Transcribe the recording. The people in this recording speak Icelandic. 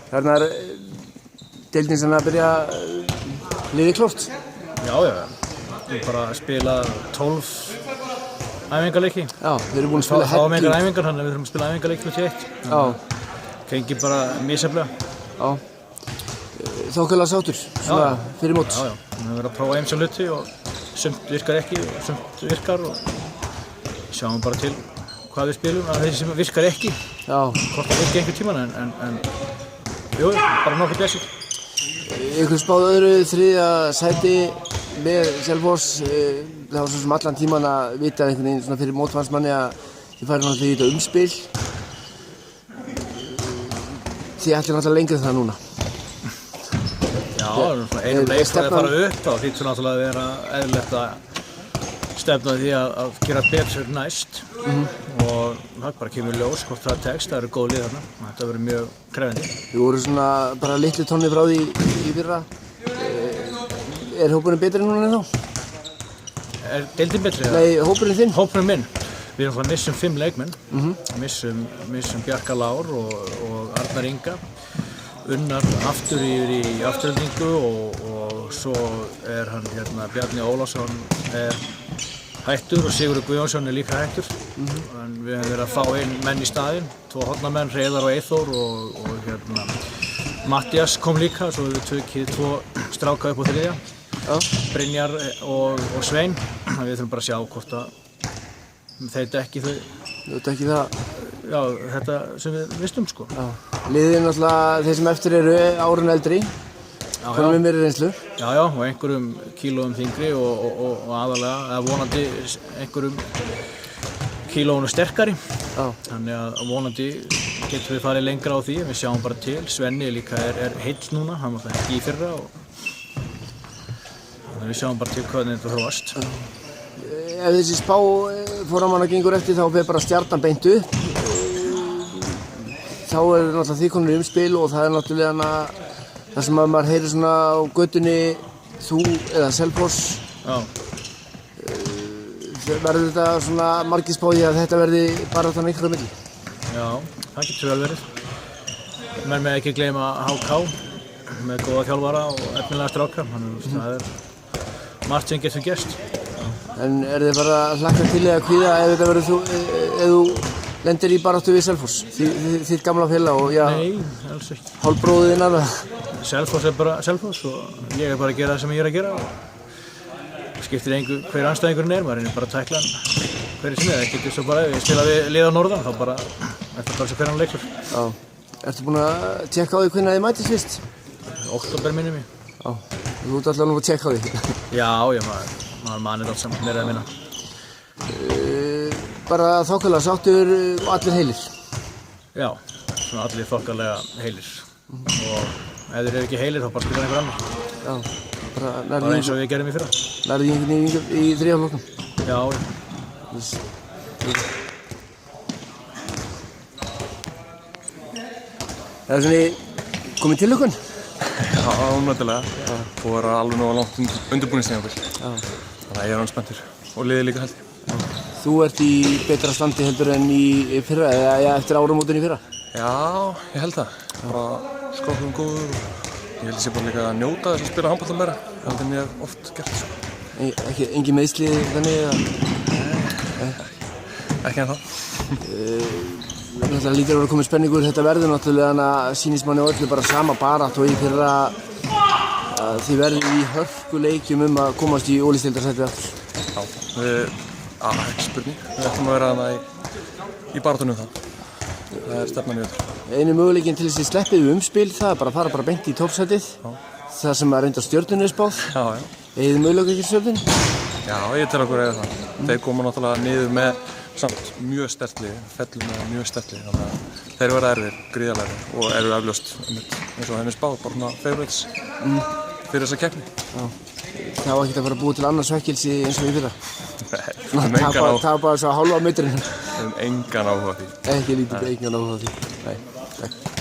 Þarna deildin sem að byrja liðið klárt. Já. Við bara að spila 12 æfingarleiki. Já, við erum búin að spila helling. Þá engar æfingar, þannig að við þurfum að spila æfingarleiki 21. Já. Gengi bara misjafnlega. Já. Þokkalega sáttur, svona fyrir mót. Já. Við höfum verið að prófa eins og hluti og sumt virkar ekki og sumt virkar og sjáum bara til hvað við spilum að þessi sem virkar ekki. Já. Hvort það virki einhver tíman en jú, bara nokkuð basic. Ykkur spáð öðru þriðja sæti með Selfoss. Það var svo sem allan tíman að vita einhvern veginn svona fyrir mótmannsmanni að þið færi náttúrulega í þetta umspil. Þið ætlir náttúrulega lengra það núna. Já, einum leik frá því að fara upp þá hlýtur náttúrulega að vera eðlilegt að stefna því að gera betur næst og það bara kemur ljós hvort það tekst, það eru góð lið þarna. Þetta verður mjög krefjandi. Við vorum svona bara litlu tonni frá því í fyrra. Er hópurinn betri núna en þá? Er deildin betri? Nei, hópurinn þinn? Hópurinn minn. Við erum að missum 5 leikmenn. Missum Bjarka Lár og Arnar Inga. Unnar aftur yfir í afturöldingu og svo er hann Bjarni Ólafsson hættur og Sigurður Guðjónsson líka hættur. En við höfum verið að fá inn menn í staðinn, 2 hornamenn, Hreiðar og Eyþór og Mattias kom líka, svo við tökið 2 stráka upp á þriðja, Brynjar og Svein. Við þurfum bara að sjá hvort að þeir dekki þau. Þau dekki það? Já, þetta sem við vistum sko. Liðið náttúrulega þeir sem eftir eru árun eldri. Komum við meiri reynslu. Já, og einhverjum kílóum þyngri og aðalega, eða vonandi einhverjum kílóunum sterkari. Þannig að vonandi getum við farið lengra á því, við sjáum bara til. Svenni líka er heill núna, hann var það ekki í fyrra og þannig við sjáum bara til hvernig þetta þróast. Ef þessi spá fóramanna gengur eftir þá fer bara Stjarnan beint upp. Þá náttúrulega þið konur í umspil og það náttúrulega það sem að maður heyrir svona á götunni þú eða Selfoss. Verður þetta svona margir spáði að þetta verði bara þannig ykkur á milli? Já, það getur vel verið. Menn með ekki gleyma HK með góða þjálfara og efnilega stráka. Það margt sem getur gerst. En þið bara að hlakka til eða kvíða ef þetta verður ef þú lendir í baráttu við Selfoss? Þitt gamla félag og Nei, alls ekki. Hálfbróðinn að það? Selfoss bara Selfoss og ég bara að gera það sem ég að gera og skiptir engu hver andstæðingurinn maður reynir bara að tækla hann hverju sinni. Það getur svo bara, ef ég spila við lið á norðan þá bara eftir bara svo hver hann leikur. Já. Ertu búinn að tjekka á því hvenær þið mætist fyrst? Október minnum ég. Já. Þú ert alltaf nú að tjekka á því? Já, maður manir allt saman meira eða minna. Bara þokkalega sáttur og allir heilir? Já, svona allir þokkalega heilir. Og ef þeir eru ekki heilir þá bara spila einhver annar. Já. Bara eins og við gerum í fyrra. Lærðu þið einhvern í þriðja flokknum? Já. Það er svona komið til okkur? Já, náttúrulega. Þú er alveg nú á langt undirbúningstímabil. Þannig að ég er hann spenntur og liðið líka held. Þú ert í betra standi heldur en í fyrra eða eftir áramótin í fyrra? Já, ég held það. Bara skópum góður og ég held að ég sé bara líka að njóta þess að spila handbolta meira. Það er mér oft gert svo. Engin meiðsli þannig eða? Nei, ekki en það. Þetta lítur að vera komið spenningur. Þetta verður náttúrulega sýnist manni á öllu bara sama barátt og í fyrra að þið verður í hörkuleikjum að komast í ólísdeildarsætið aftur. Já, ekki spurning. Við ætlum að vera þarna í baráttunum það. Það er stefnan í öll. Einu möguleikinn til þess að sleppið við umspil, það er bara að fara beint í toppsætið. Það sem að reynda Stjörnunni er spáð. Já. Eigið þið möguleika ekki Stjörnunni? Já, ég tel okkur eiga það. Þeir koma náttúrulega niður með samt mjög sterkt lið, fellur með mjög sterkt lið, þannig að þeir verða erfir, gríðarlega og eru eflaust eins og þeim spáð, bara svona favorites fyrir þessa keppni. Það var ekkert að fara að búa til annars svekkelsi eins og í fyrra. Nei, Það bara svo hálfa á metrinu. engan áhuga á því. Ekki lítið, engan áhuga á því. Nei, takk.